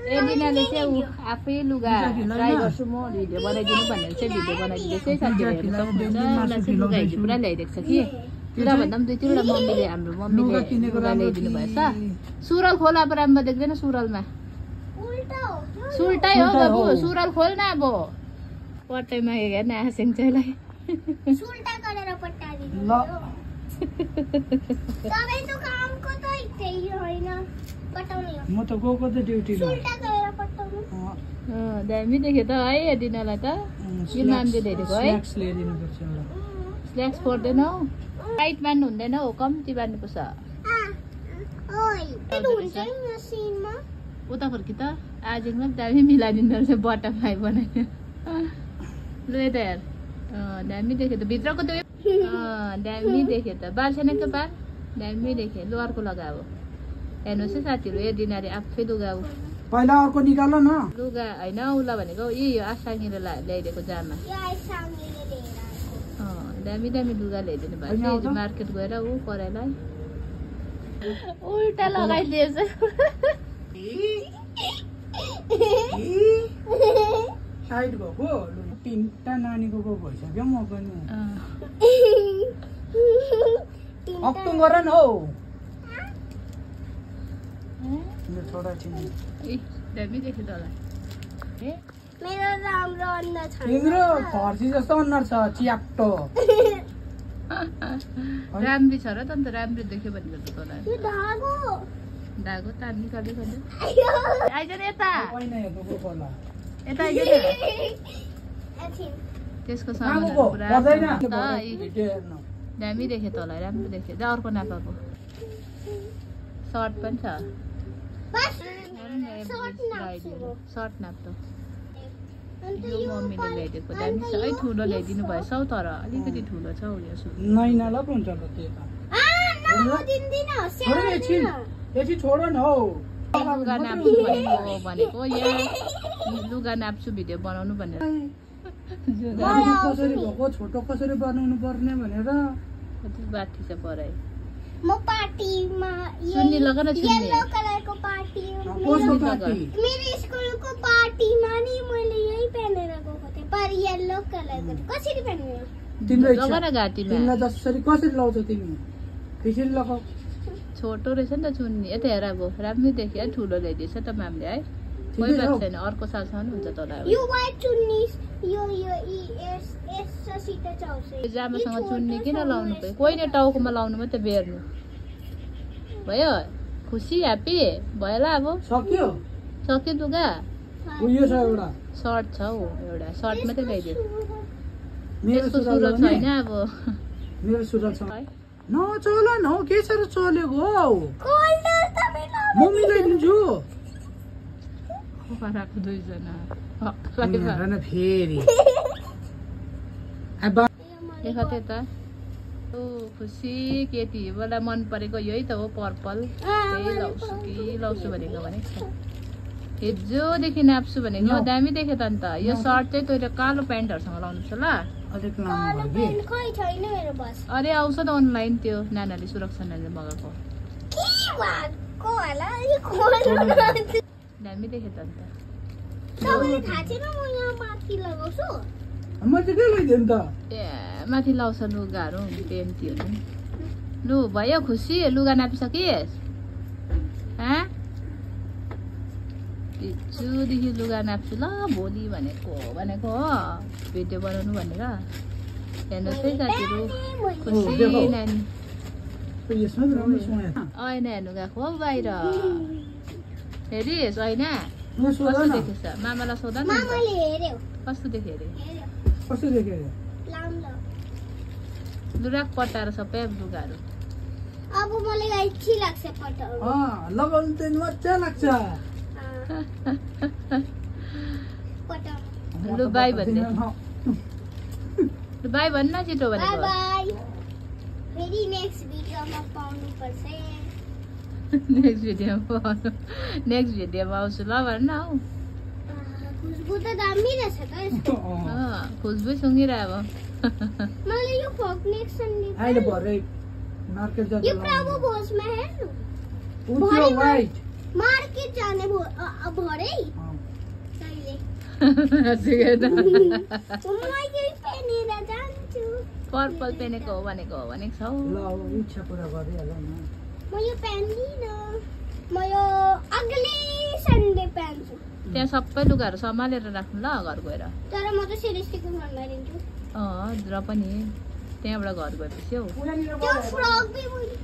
एदिनाले चाहिँ उ आफै लुगा ट्राई गर्छु म भिडियो बनाइदिनु भनेर चाहिँ भिडियो बनाइदिँदैछ साथीहरुले सक्नुहुन्छ उलाई चाहिँ लुगा हिजो पुरा ल्याइदिएको छ कि पुरा भन्दा पनि 2-3 वटा मम्मीले हाम्रो मम्मीले लुगा ल्याइदिनु भएछ सुरल खोल अब राम्रो देख्दैन सुरलमा सुल्टै हो बाबु सुरल खोल न अब पट्टैमा हेर्न आसेङ चाहिँलाई सुल्टा गरेर पट्टादिनु ल तपाईको कामको त त्यही होइन पटाउने हो म त गएको त ड्युटीमा सुल्टा गरेर पट्टाउनु दामी देख्यो त है एदिनालाई त यो नामले हेरेको है स्न्याक्स ल्याइदिनु पर्छ होला स्न्याक्स पर्दैन हौ टाइट बान्नु हुँदैन हौ कम्ती बान्नुपर्छ ओइ त्यो हुन्छ नि मसिनमा उता फर्की त आजमा दामी मिलाइदिनु रहेछ बटरफ्लाई बनायो ल यता हेर दामी देख्यो त भित्रको त दामी देख्यो त बार्सेनेको बार दामी देख्यो लु अर्को लगाऊ हेर्नुहोस् है साथीहरू एदिनाले आफै लुगा पहिला अर्को निकाल न लुगा होइन उला भनेको यो आसाङीले ल्याइदिएको जामा दामी दामी लुगा ल्याइदिनु भएको छ मार्केट गएर ऊ परेलाई उल्टा लगाइदिएछ साइड भएको 3टा नानीको भइसक्यो म पनि अक्टुङ गर न हौ छोरा छिन् दामी देख्यो तँलाई मेरो राम्रो अनुहार छ तिम्रो फर्सी जस्तो अनुहार छ च्याप्टो राम्री छ र त अन्त राम्री देख्यो भनेको त तँलाई यो धागो धागो तान्नु गर्दै गर्दै आइज नि यता पहिना हेर्नुको होला यता आइज नि त्यसको सामान पुरा दामी देख्यो तँलाई राम्रो देख्यो जा अर्को नापाको सर्ट पनि छ सर्ट नाप्छ यो मम्मीले ल्याइदिएको दामी छ है ठुलो ल्याइदिनु भएछ हौ तर अलिकति ठुलो छ हौ यो नैनाला पो हुन्छ ल त्यो त एकछिन छोड न हौ लुगा नाप्छु भनेको यहाँ लुगा नाप्छु भिडियो बनाउनु भनेर कसरी भएको छोटो कसरी बनाउनु पर्ने भनेर बाठी छ पराइ म पार्टीमा चुन्नी लगा न चुन्नी येलो कलरको पार्टी कसको पार्टी मेरो स्कुलको पार्टीमा नि मैले यही पहनेर गएको थिएँ पर येलो कलरको कसरी पहन्नु तिम्रो लगा न घाटीमा तिमीलाई जसरी कसरी लाउँछौ तिमी त्यसरी लगाऊ छोटो रहेछ नि त चुन्नी यता हेर अब राम्रो देखियो ठुलो ल्याइदिएछ त मामले है कोही बात छैन अर्को सालसम्म हुन्छ तँलाई यो व्हाइट चुन्नी यो सिधा चाउँछ जामासँग चुन्नी किन लाउनु पर्यो कोही नै टाउकोमा लाउनु मात्रै बेर्नु भयो खुसी ह्याप्पी भयो ल अब सक्यो लुगा उयो छ एउटा सर्ट छ हौ एउटा सर्ट मात्रै ल्याइदियो मेरो सुरल छैन अब मेरो सुरल छ नचल न हौ के छ र चलेको हौ म मिलाइदिन्छु राख्नु दुईजना फेरि देखा त्यता ओ खुसी केटी मलाई मन परेको यही त हो पर्पल त्यही लाउँछु भनेको हिजोदेखि नाप्छु भनेको दामी देख्यो त अन्त यो सर्ट चाहिँ तैँले कालो प्यान्टहरूसँग लाउनु छ ल अरे आउँछ त अनलाइन त्यो नानाले सुरक्षा नानाले मगाएको दामी देख्यो त अन्त माथि लाउँछ लुगाहरू पेन्टीहरू लु भयो खुसी लुगा नापिसकिस् हिजोदेखि लुगा नाप्छु ल भोलि भनेको हो भिडियो बनाउनु भनेर हेर्नुहोस् है साथीहरू खुसी नानी ऐना हेर्नु गएको हो बाहिर हेरिस् ऐना कस्तो देखेछ मामालाई सोध न कस्तो देख्यो अरे लुराक पटाएर सबै लुगाहरू अब मलाई इच्छा लाग्छ पटाउनु लगाउनु त मजा लाग्छ लु बाई भन्ने लु बाई भन्न छिटो भनेको बाई फेरि नेक्स्ट भिडियोमा पाउनु पर्छ नेक्स्ट भिडियोमा आउँछु ल भन्न हौ खुसबु त दामी रहेछ त यसको खुसबु सुँगिरह्यो अब मलाई यो फक नेक्स्ट सन्डे अहिले भरे मार्केट जाँदा यो प्रभु भोजमा हेर्नु उठ्यो वाइट मार्केट जाने भरे अँ। कहिले हाँसिकन। म यही पेनेर जान्छु पर्पल पेनेको हो भनेको छौ। ल अब इच्छा पुरा गरिहाल न। म यो पेन्दिनँ म यो अग्ली सन्डे पेन्छु त्यहाँ सबै लुगाहरू सम्हालेर राख्नु ल घर गएर। तर म त सिरियसलीको घरमा दिन्छु र पनि त्यहाँबाट घर गएपछि हौ। पुरानिर त्यो फ्रक पनि मैले